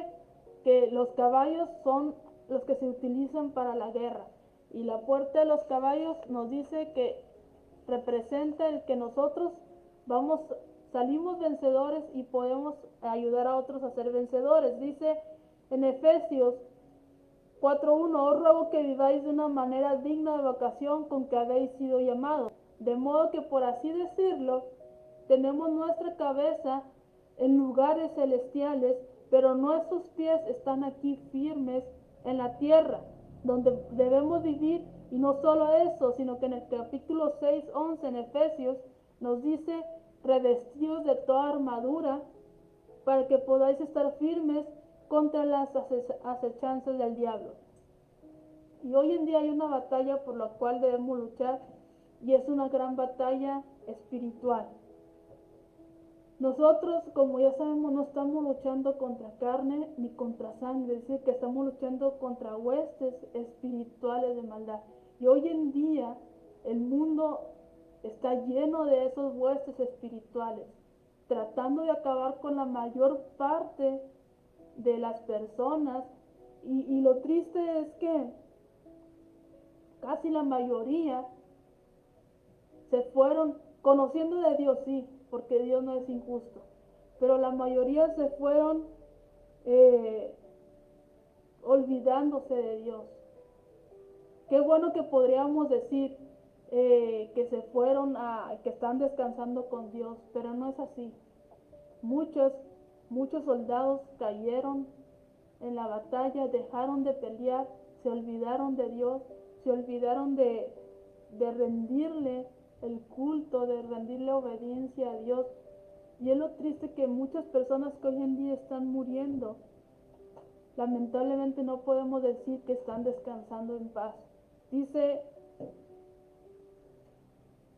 que los caballos son los que se utilizan para la guerra, y la puerta de los caballos nos dice que representa el que nosotros salimos vencedores y podemos ayudar a otros a ser vencedores. Dice en Efesios 4:1, os ruego que viváis de una manera digna de vocación con que habéis sido llamados, de modo que, por así decirlo, tenemos nuestra cabeza en lugares celestiales, pero nuestros pies están aquí firmes en la tierra, donde debemos vivir. Y no solo eso, sino que en el capítulo 6:11 en Efesios nos dice, revestidos de toda armadura para que podáis estar firmes contra las acechanzas del diablo. Y hoy en día hay una batalla por la cual debemos luchar, y es una gran batalla espiritual. Nosotros, como ya sabemos, no estamos luchando contra carne ni contra sangre, es decir, que estamos luchando contra huestes espirituales de maldad. Y hoy en día el mundo está lleno de esos huestes espirituales, tratando de acabar con la mayor parte de las personas. Y lo triste es que casi la mayoría se fueron conociendo de Dios, sí, porque Dios no es injusto, pero la mayoría se fueron olvidándose de Dios. Qué bueno que podríamos decir que se fueron que están descansando con Dios, pero no es así. Muchos soldados cayeron en la batalla, dejaron de pelear, se olvidaron de Dios, se olvidaron de rendirle el culto, de rendirle obediencia a Dios. Y es lo triste que muchas personas que hoy en día están muriendo, lamentablemente no podemos decir que están descansando en paz. Dice,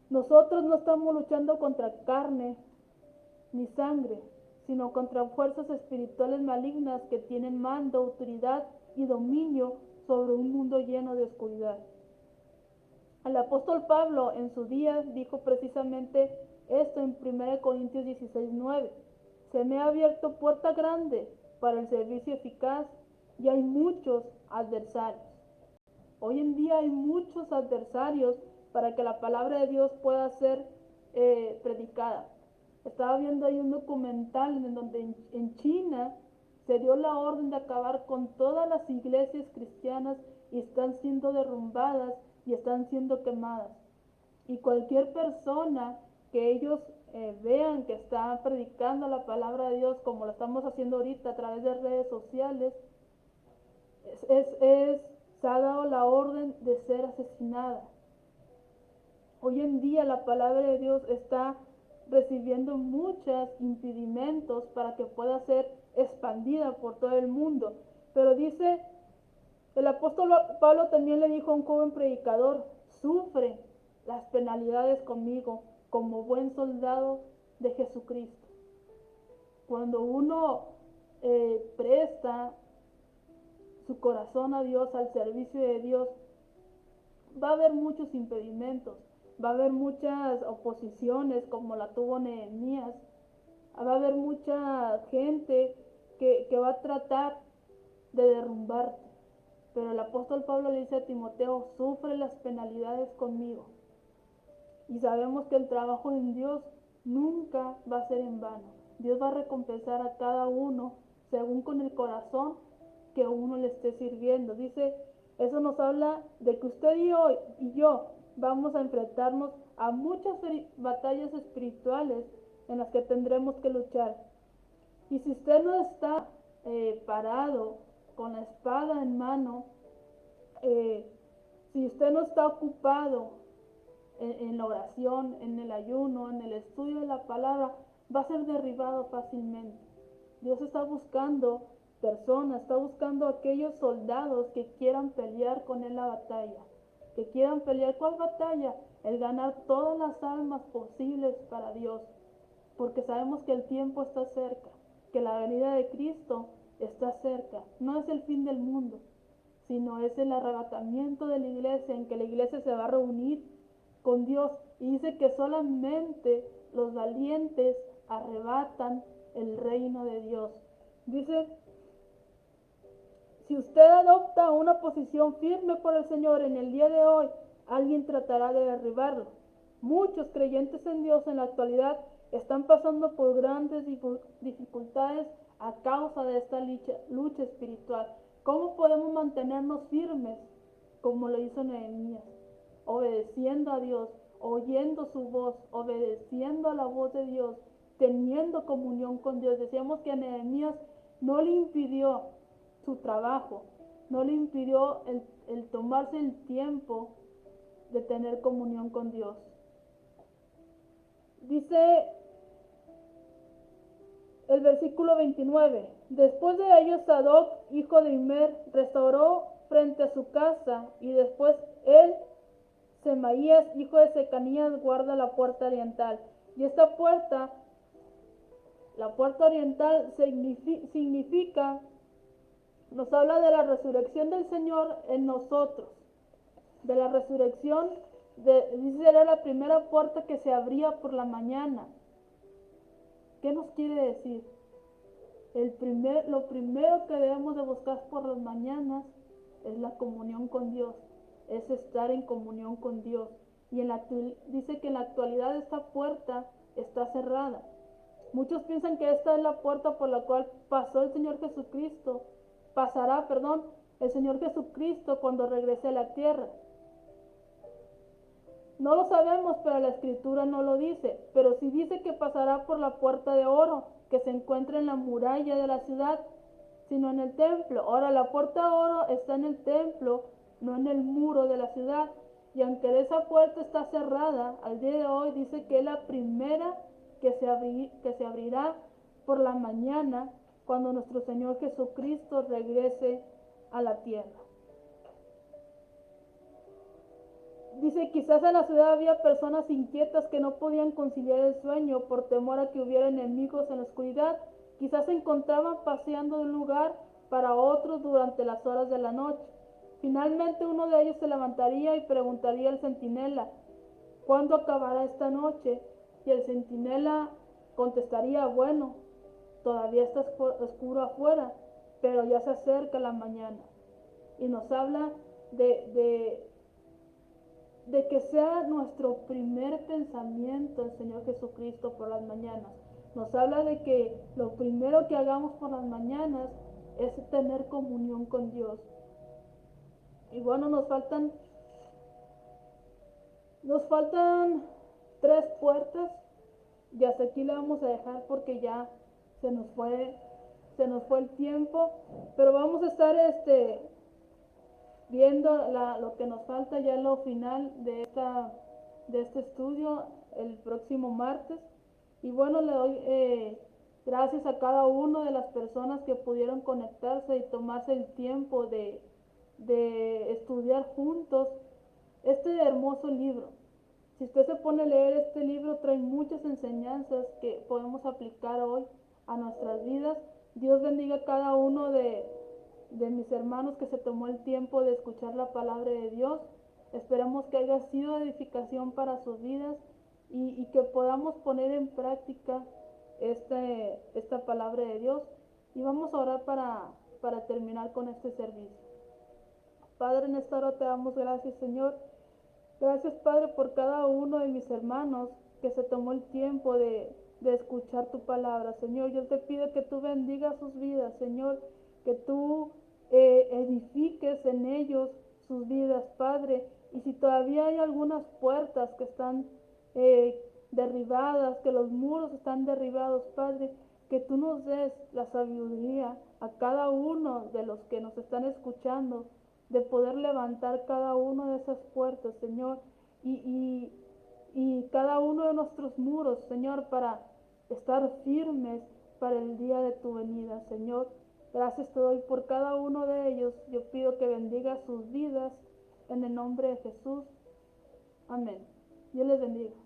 nosotros no estamos luchando contra carne ni sangre, sino contra fuerzas espirituales malignas que tienen mando, autoridad y dominio sobre un mundo lleno de oscuridad. El apóstol Pablo en su día dijo precisamente esto en 1 Corintios 16:9. Se me ha abierto puerta grande para el servicio eficaz y hay muchos adversarios. Hoy en día hay muchos adversarios para que la palabra de Dios pueda ser predicada. Estaba viendo ahí un documental en donde en China se dio la orden de acabar con todas las iglesias cristianas y están siendo derrumbadas y están siendo quemadas. Y cualquier persona que ellos vean que está predicando la palabra de Dios como lo estamos haciendo ahorita a través de redes sociales, se ha dado la orden de ser asesinada. Hoy en día la palabra de Dios está recibiendo muchos impedimentos para que pueda ser expandida por todo el mundo. Pero dice, el apóstol Pablo también le dijo a un joven predicador: sufre las penalidades conmigo como buen soldado de Jesucristo. Cuando uno presta su corazón a Dios, al servicio de Dios, va a haber muchos impedimentos, va a haber muchas oposiciones como la tuvo Nehemías, va a haber mucha gente que va a tratar de derrumbarte. Pero el apóstol Pablo le dice a Timoteo: sufre las penalidades conmigo. Y sabemos que el trabajo en Dios nunca va a ser en vano. Dios va a recompensar a cada uno según con el corazón que uno le esté sirviendo. Dice, eso nos habla de que usted y yo vamos a enfrentarnos a muchas batallas espirituales en las que tendremos que luchar. Y si usted no está parado con la espada en mano, si usted no está ocupado en la oración, en el ayuno, en el estudio de la palabra, va a ser derribado fácilmente. Dios está buscando personas, está buscando aquellos soldados que quieran pelear con él la batalla, que quieran pelear. ¿Cuál batalla? El ganar todas las almas posibles para Dios, porque sabemos que el tiempo está cerca, que la venida de Cristo está cerca. No es el fin del mundo, sino es el arrebatamiento de la iglesia, en que la iglesia se va a reunir con Dios. Y dice que solamente los valientes arrebatan el reino de Dios. Dice, si usted adopta una posición firme por el Señor en el día de hoy, alguien tratará de derribarlo. Muchos creyentes en Dios en la actualidad están pasando por grandes dificultades a causa de esta lucha espiritual. ¿Cómo podemos mantenernos firmes como lo hizo Nehemías? Obedeciendo a Dios, oyendo su voz, obedeciendo a la voz de Dios, teniendo comunión con Dios. Decíamos que a Nehemías no le impidió su trabajo, no le impidió el tomarse el tiempo de tener comunión con Dios. Dice el versículo 29, después de ello Sadoc, hijo de Immer, restauró frente a su casa, y después él, Semaías, hijo de Secanías, guarda la puerta oriental. Y esta puerta, la puerta oriental, significa, nos habla de la resurrección del Señor en nosotros, de la resurrección, dice, era la primera puerta que se abría por la mañana. ¿Qué nos quiere decir? Lo primero que debemos de buscar por las mañanas es la comunión con Dios, es estar en comunión con Dios. Y dice que en la actualidad esta puerta está cerrada. Muchos piensan que esta es la puerta por la cual pasará el Señor Jesucristo cuando regrese a la tierra. No lo sabemos, pero la Escritura no lo dice. Pero sí dice que pasará por la puerta de oro, que se encuentra en la muralla de la ciudad, sino en el templo. Ahora, la puerta de oro está en el templo, no en el muro de la ciudad. Y aunque esa puerta está cerrada, al día de hoy dice que es la primera que se abrirá por la mañana, cuando nuestro Señor Jesucristo regrese a la tierra. Dice, quizás en la ciudad había personas inquietas que no podían conciliar el sueño por temor a que hubiera enemigos en la oscuridad. Quizás se encontraban paseando de un lugar para otro durante las horas de la noche. Finalmente uno de ellos se levantaría y preguntaría al centinela, ¿cuándo acabará esta noche? Y el centinela contestaría, bueno, todavía está oscuro afuera, pero ya se acerca la mañana. Y nos habla de que sea nuestro primer pensamiento el Señor Jesucristo por las mañanas. Nos habla de que lo primero que hagamos por las mañanas es tener comunión con Dios. Y bueno, nos faltan 3 puertas. Y hasta aquí le vamos a dejar porque ya se nos fue el tiempo. Pero vamos a estar viendo lo que nos falta ya en lo final de este estudio el próximo martes. Y bueno, le doy gracias a cada una de las personas que pudieron conectarse y tomarse el tiempo de estudiar juntos este hermoso libro. Si usted se pone a leer este libro, trae muchas enseñanzas que podemos aplicar hoy a nuestras vidas. Dios bendiga a cada uno de mis hermanos que se tomó el tiempo de escuchar la palabra de Dios. Esperamos que haya sido edificación para sus vidas y que podamos poner en práctica esta palabra de Dios. Y vamos a orar para terminar con este servicio. Padre, en esta hora te damos gracias, Señor. Gracias, Padre, por cada uno de mis hermanos que se tomó el tiempo de escuchar tu palabra, Señor. Yo te pido que tú bendigas sus vidas, Señor, que tú edifiques en ellos sus vidas, Padre. Y si todavía hay algunas puertas que están derribadas, que los muros están derribados, Padre, que tú nos des la sabiduría a cada uno de los que nos están escuchando, de poder levantar cada una de esas puertas, Señor, y cada uno de nuestros muros, Señor, para estar firmes para el día de tu venida, Señor. Gracias te doy por cada uno de ellos. Yo pido que bendiga sus vidas en el nombre de Jesús. Amén. Dios les bendiga.